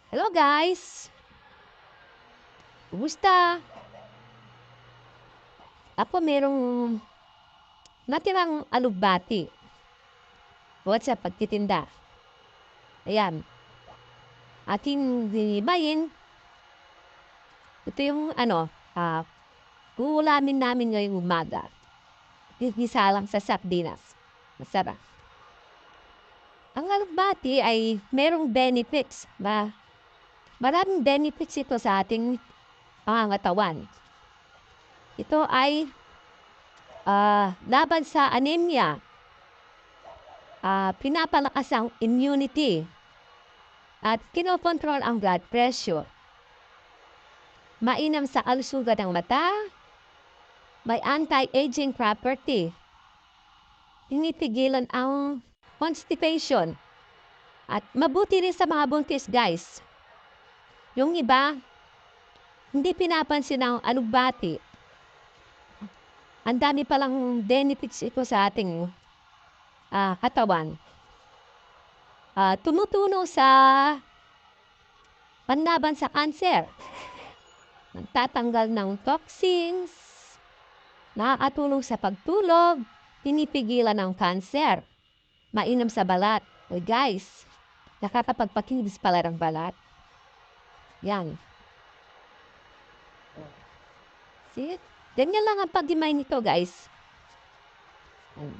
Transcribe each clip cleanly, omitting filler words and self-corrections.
Hello guys! Kumusta? Ako merong natirang alugbati. Bukod sa pagtitinda. Ayan. Ating dinibayin. Ito yung uulamin namin ngayong umaga. Gisa lang sa sardinas. Masarap. Ang alugbati ay merong benefits. Maraming benefits ito sa ating pangangatawan. Ito ay laban sa anemia. Pinapalakas ang immunity at kinokontrol ang blood pressure. Mainam sa kalusugan ng mata, may anti-aging property. Tinipigilan ang constipation at mabuti rin sa mga buntis, guys. Yung iba, hindi pinapansin ang alugbati. Ang dami palang benefits ito sa ating katawan. Tumutulong sa panlaban sa cancer. Nagtatanggal ng toxins, nakakatulong sa pagtulog, pinipigilan ng cancer, mainam sa balat. Uy guys, nakakapagpakinis pala ng balat. Yan. See? Ganyan lang ang pag-imay nito guys.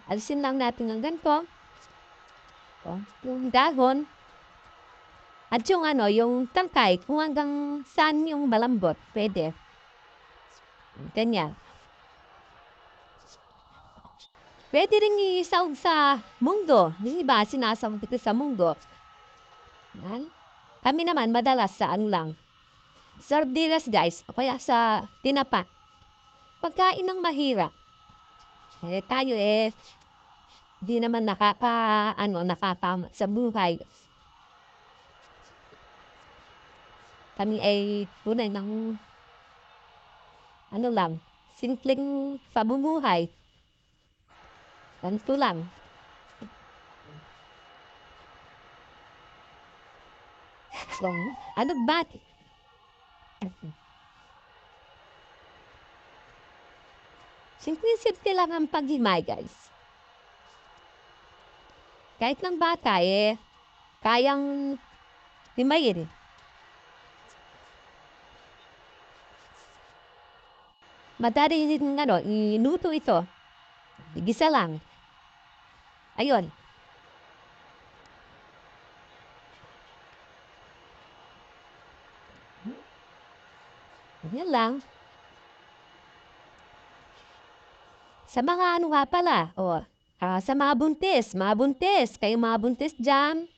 Alisin lang natin ang ganito. Yung dahon. At yung yung tangkay, kung hanggang saan yung malambot, pwede. Ganyan. Pwede rin isawag sa munggo. Di ba, sinasawag ito sa munggo. Yan. Kami naman, madalas sa lang. Sardinas, guys. O kaya sa tinapa. Pagkain ng mahirap. Tayo di naman nakakama sa buhay. Kami ay tunay ng simpleng pamumuhay. Ganito lang. So, ba? Simple lang ang paghimay, guys. Kahit ng bata, kayang himayin. Madali din inuto ito. Igisa lang. Ayun. Yan lang. Sa mga nga pala, sa mga buntis, kayong mga buntis dyan,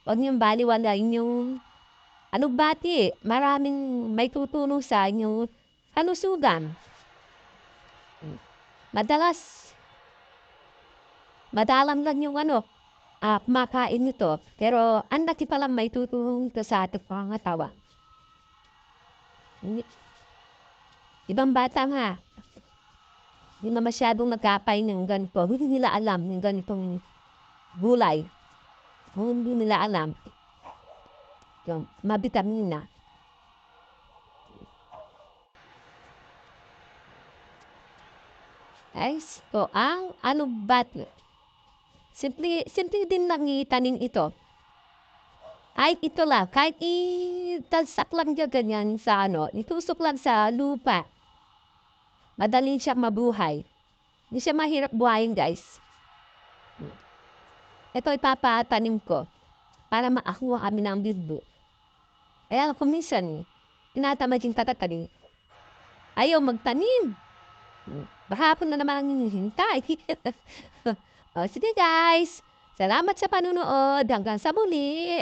huwag niyong baliwalain yung alugbati. Maraming may tutulong sa inyong kalusugan. Madalang lang yung kumakain nito. Pero ang laki palang may tutulong ito sa ating pangangatawan. Ibang bata nga, hindi na masyadong nagkakain ng ganito. Hindi nila alam yung ganitong gulay. Hindi nila alam yung mabitamina. Guys, so ang alugbati. Simple din lang itanim ito. Kahit ito lang, kahit italsak lang dyan ganyan sa itusok lang sa lupa. Madali siya mabuhay. Hindi siya mahirap buhayin, guys. Ito ipapatanim ko para makakuha kami ng bilbo. Kaya kung minsan, tinatamad yung tatatanim. Ayaw magtanim. Baka na naman ang hinihintay. Sige guys, salamat sa panunood. Hanggang sa muli.